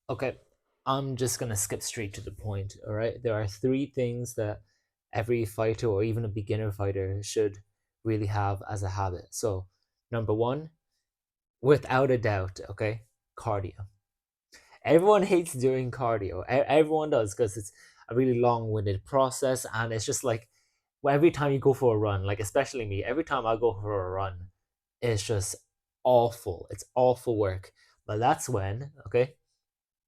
Okay, I'm just gonna skip straight to the point. All right, there are three things that every fighter or even a beginner fighter should really have as a habit. So, number one, without a doubt, okay, cardio. Everyone hates doing cardio. Everyone does because it's a really long-winded process, and it's just like well, every time you go for a run, like especially me, every time I go for a run, it's just awful. It's awful work. But that's when, okay,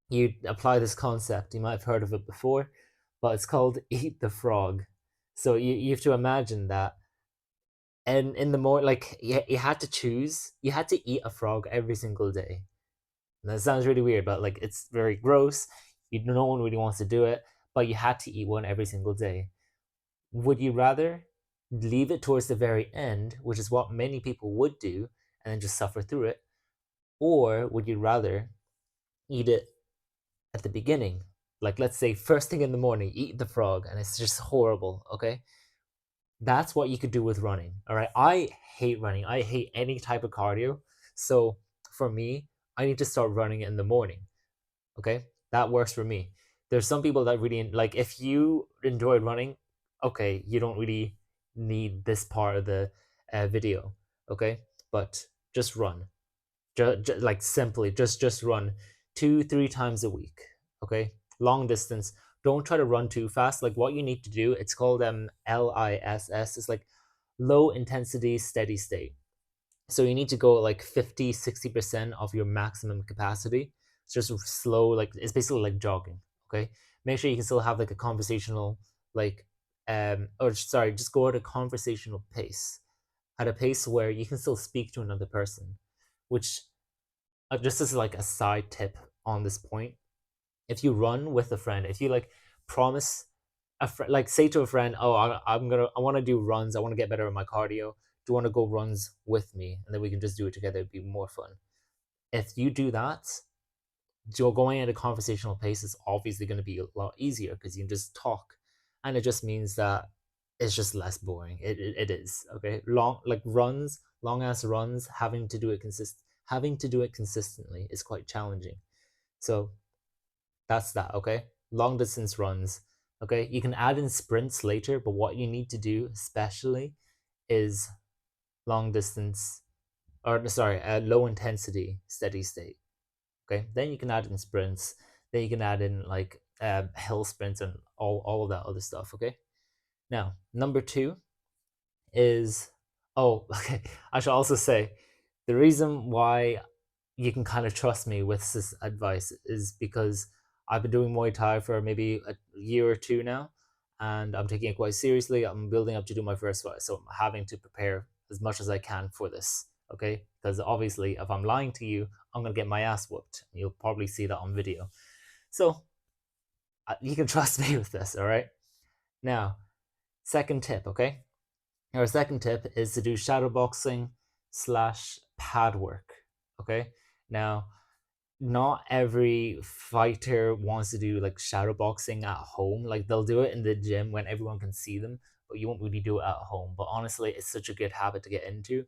you apply this concept. You might have heard of it before, but it's called eat the frog. So you have to imagine that, and in the more like you had to choose, you had to eat a frog every single day. And that sounds really weird, but like it's very gross. No one really wants to do it, but you had to eat one every single day. Would you rather leave it towards the very end, which is what many people would do, and then just suffer through it, or would you rather eat it at the beginning? Like, let's say first thing in the morning, eat the frog, and it's just horrible, okay? That's what you could do with running, all right? I hate running. I hate any type of cardio. So for me, I need to start running in the morning, okay? That works for me. There's some people that really like if you enjoy running, okay, you don't really need this part of the video, okay? But just run. Like simply just run 2 3 times a week, okay? Long distance. Don't try to run too fast. Like what you need to do, it's called LISS. It's like low intensity steady state. So you need to go like 50 60% of your maximum capacity. It's just slow, like it's basically like jogging, okay? Make sure you can still have like a conversational, like or sorry, just go at a conversational pace, at a pace where you can still speak to another person, which just as like a side tip on this point, if you run with a friend, if you like promise a friend, like say to a friend, oh, I want to do runs, I want to get better at my cardio, do you want to go runs with me, and then we can just do it together, it'd be more fun. If you do that, you're going at a conversational pace, is obviously going to be a lot easier because you can just talk, and it just means that it's just less boring. It is okay. Long like runs, long ass runs, having to do it consistently is quite challenging. So that's that, okay? Long distance runs, okay? You can add in sprints later, but what you need to do, especially, is long distance, or sorry, low intensity steady state, okay? Then you can add in sprints, then you can add in like hill sprints and all of that other stuff, okay? Now, number two is, oh, okay, I should also say the reason why you can kind of trust me with this advice is because I've been doing Muay Thai for maybe a year or two now, and I'm taking it quite seriously. I'm building up to do my first fight, so I'm having to prepare as much as I can for this. Okay, because obviously, if I'm lying to you, I'm gonna get my ass whooped. You'll probably see that on video. So you can trust me with this. All right. Now, second tip. Okay, our second tip is to do shadow boxing slash pad work. Okay. Now, not every fighter wants to do like shadow boxing at home. Like they'll do it in the gym when everyone can see them, but you won't really do it at home. But honestly, it's such a good habit to get into.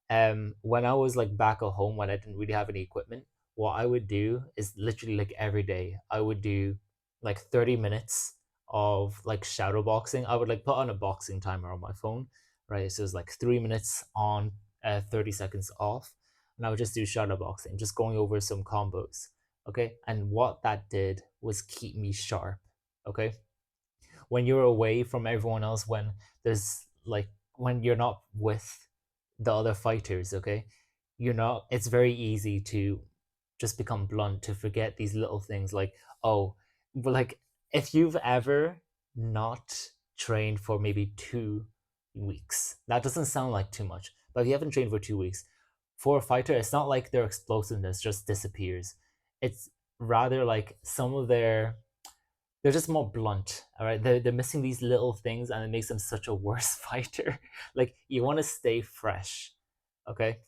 When I was like back at home when I didn't really have any equipment, what I would do is literally like every day I would do like 30 minutes of like shadow boxing. I would like put on a boxing timer on my phone, right? So it's like 3 minutes on, 30 seconds off, and I would just do shadow boxing, just going over some combos. Okay, and what that did was keep me sharp. Okay, when you're away from everyone else, when there's like when you're not with the other fighters, okay, you're not it's very easy to just become blunt, to forget these little things like, oh, but like if you've ever not trained for maybe 2 weeks, that doesn't sound like too much, but if you haven't trained for 2 weeks, for a fighter, it's not like their explosiveness just disappears. It's rather like some of their they're just more blunt. All right, they're missing these little things, and it makes them such a worse fighter. Like you want to stay fresh, okay?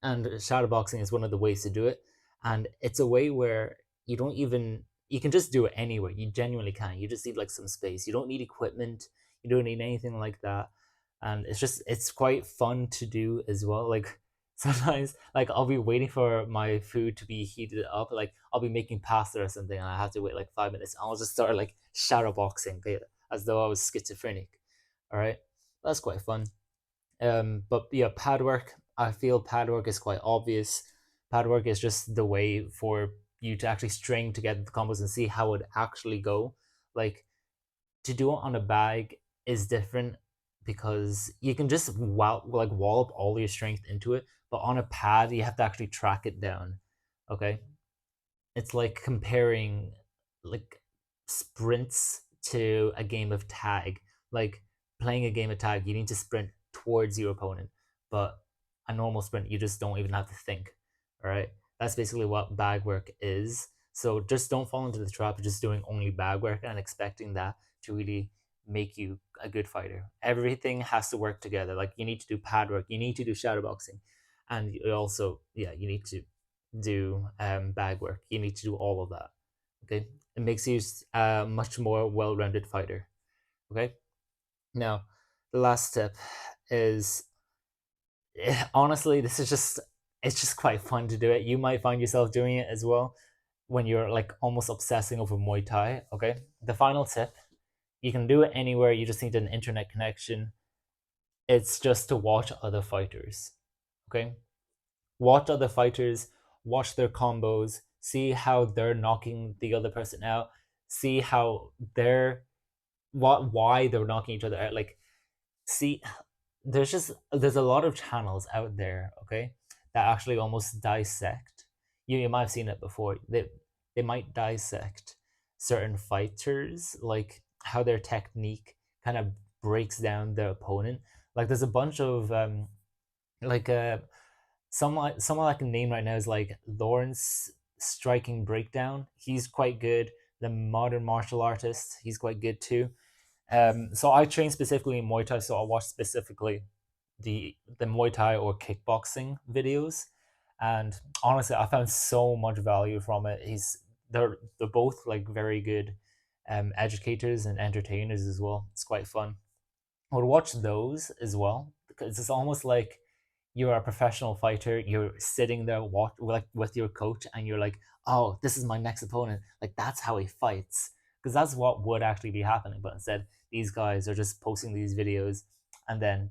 And shadowboxing is one of the ways to do it, and it's a way where you can just do it anywhere. You genuinely can. You just need like some space. You don't need equipment. You don't need anything like that, and it's quite fun to do as well. Like sometimes like I'll be waiting for my food to be heated up. Like I'll be making pasta or something, and I have to wait like 5 minutes. I'll just start like shadow boxing, okay, as though I was schizophrenic. All right, that's quite fun. But yeah, pad work. I feel pad work is quite obvious. Pad work is just the way for you to actually string together the combos and see how it actually go. Like to do it on a bag is different because you can just wallop all your strength into it, but on a pad you have to actually track it down. Okay, it's like comparing like sprints to a game of tag. Like playing a game of tag, you need to sprint towards your opponent, but a normal sprint, you just don't even have to think. All right, that's basically what bag work is. So just don't fall into the trap of just doing only bag work and expecting that to really make you a good fighter. Everything has to work together. Like you need to do pad work, you need to do shadow boxing, and you also, yeah, you need to do bag work. You need to do all of that. Okay, it makes you a much more well-rounded fighter. Okay, now the last tip is honestly, this is just it's just quite fun to do it. You might find yourself doing it as well when you're like almost obsessing over Muay Thai. Okay, the final tip, you can do it anywhere. You just need an internet connection. It's just to watch other fighters. Okay, watch other fighters, watch their combos, see how they're knocking the other person out, see how they're why they're knocking each other out. Like, see, there's a lot of channels out there, okay, that actually almost dissect. You might have seen it before. They might dissect certain fighters, like how their technique kind of breaks down their opponent. Like there's a bunch of like someone I can name right now is like Lawrence Striking Breakdown. He's quite good. The modern martial artist, he's quite good too. So I train specifically in Muay Thai, so I watch specifically the Muay Thai or kickboxing videos, and honestly, I found so much value from it. They're both like very good educators and entertainers as well. It's quite fun. I would watch those as well because it's almost like you're a professional fighter. You're sitting there like with your coach, and you're like, "Oh, this is my next opponent." Like that's how he fights, because that's what would actually be happening. But instead, these guys are just posting these videos and then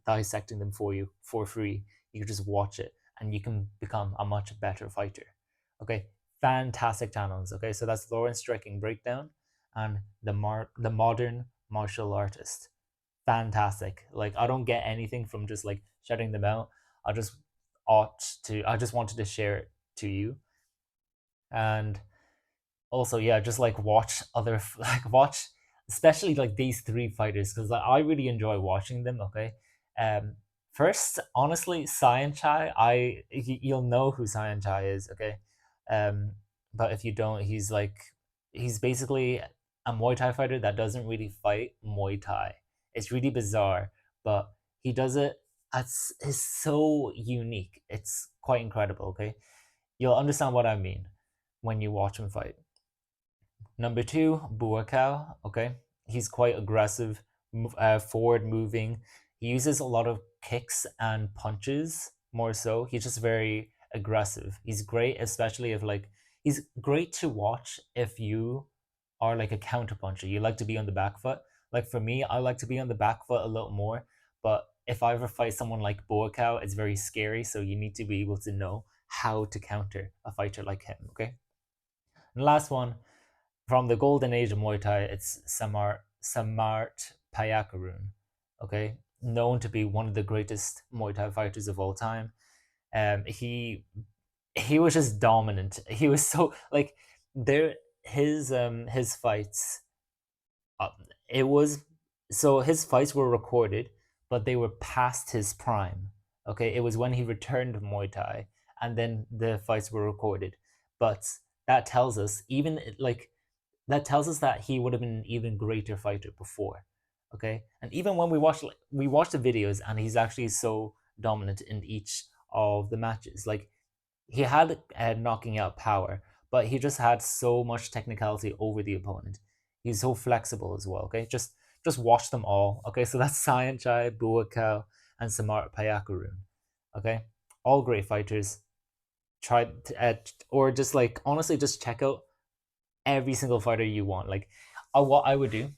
dissecting them for you for free. You can just watch it, and you can become a much better fighter. Okay, fantastic channels. Okay, so that's Lawrence Striking Breakdown and the modern martial artist. Fantastic. Like I don't get anything from just like shutting them out. I just I just wanted to share it to you. And also, yeah, just like watch other like watch especially like these three fighters, because like, I really enjoy watching them. Okay, um first, honestly, Cyan Chai, you'll know who Cyan Chai is. Okay, um but if you don't, he's basically a Muay Thai fighter that doesn't really fight Muay Thai. It's really bizarre, but he does it. It's so unique. It's quite incredible. Okay, you'll understand what I mean when you watch him fight. Number two, Buakaw. Okay, he's quite aggressive, forward moving. He uses a lot of kicks and punches more so. He's just very aggressive. He's great, especially if like he's great to watch if you are like a counter puncher. You like to be on the back foot. Like for me, I like to be on the back foot a little more. But if I ever fight someone like Buakaw, it's very scary. So you need to be able to know how to counter a fighter like him. Okay. And last one, from the golden age of Muay Thai, it's Samart Payakarun, okay, known to be one of the greatest Muay Thai fighters of all time. Um, he he was just dominant. He was so like there his fights. Uh, it was so his fights were recorded, but they were past his prime. Okay, it was when he returned to Muay Thai, and then the fights were recorded. But that tells us even like that tells us that he would have been an even greater fighter before. Okay, and even when we watch the videos, and he's actually so dominant in each of the matches. Like he had knocking out power, but he just had so much technicality over the opponent. He's so flexible as well. Okay, just watch them all. Okay, so that's Cyan Chai, Buakaw, and Samart Payakarun. Okay, all great fighters. Try to, or just like honestly, just check out every single fighter you want. Like, what I would do,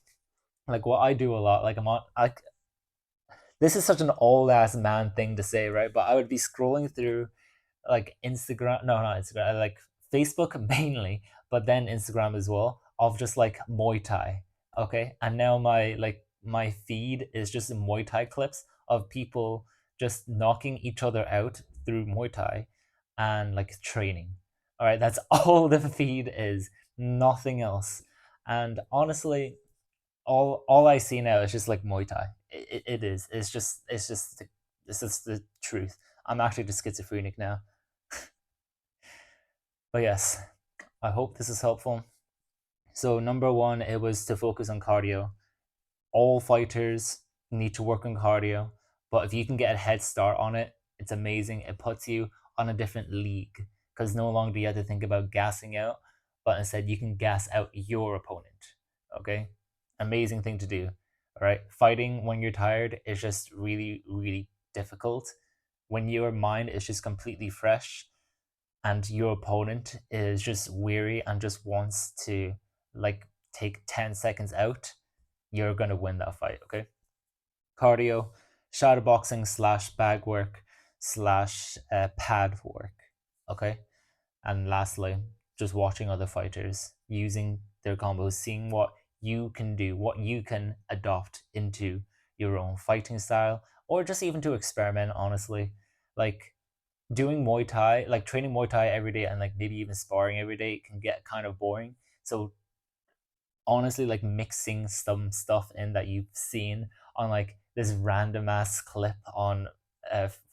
like what I do a lot. Like I'm on, like this is such an old ass man thing to say, right? But I would be scrolling through like Instagram, no, not Instagram, like Facebook mainly, but then Instagram as well, of just like Muay Thai. Okay. And now my feed is just Muay Thai clips of people just knocking each other out through Muay Thai and like training. All right. That's all the feed is, nothing else. And honestly, all I see now is just like Muay Thai. It is. It's just the truth. I'm actually just schizophrenic now. But yes, I hope this is helpful. So number one, it was to focus on cardio. All fighters need to work on cardio, but if you can get a head start on it, it's amazing. It puts you on a different league because no longer do you have to think about gassing out, but instead you can gas out your opponent. Okay, amazing thing to do. All right, fighting when you're tired is just really, really difficult. When your mind is just completely fresh, and your opponent is just weary and just wants to like take 10 seconds out, you're going to win that fight. Okay, cardio, shadow boxing slash bag work slash pad work. Okay, and lastly, just watching other fighters using their combos, seeing what you can do, what you can adopt into your own fighting style, or just even to experiment, honestly. Like doing Muay Thai, like training Muay Thai every day and like maybe even sparring every day can get kind of boring. So honestly, like mixing some stuff in that you've seen on like this random ass clip on,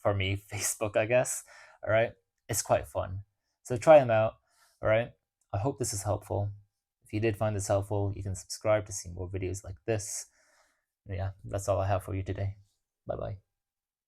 for me, Facebook, I guess. All right, it's quite fun. So try them out. All right. I hope this is helpful. If you did find this helpful, you can subscribe to see more videos like this. Yeah, that's all I have for you today. Bye bye.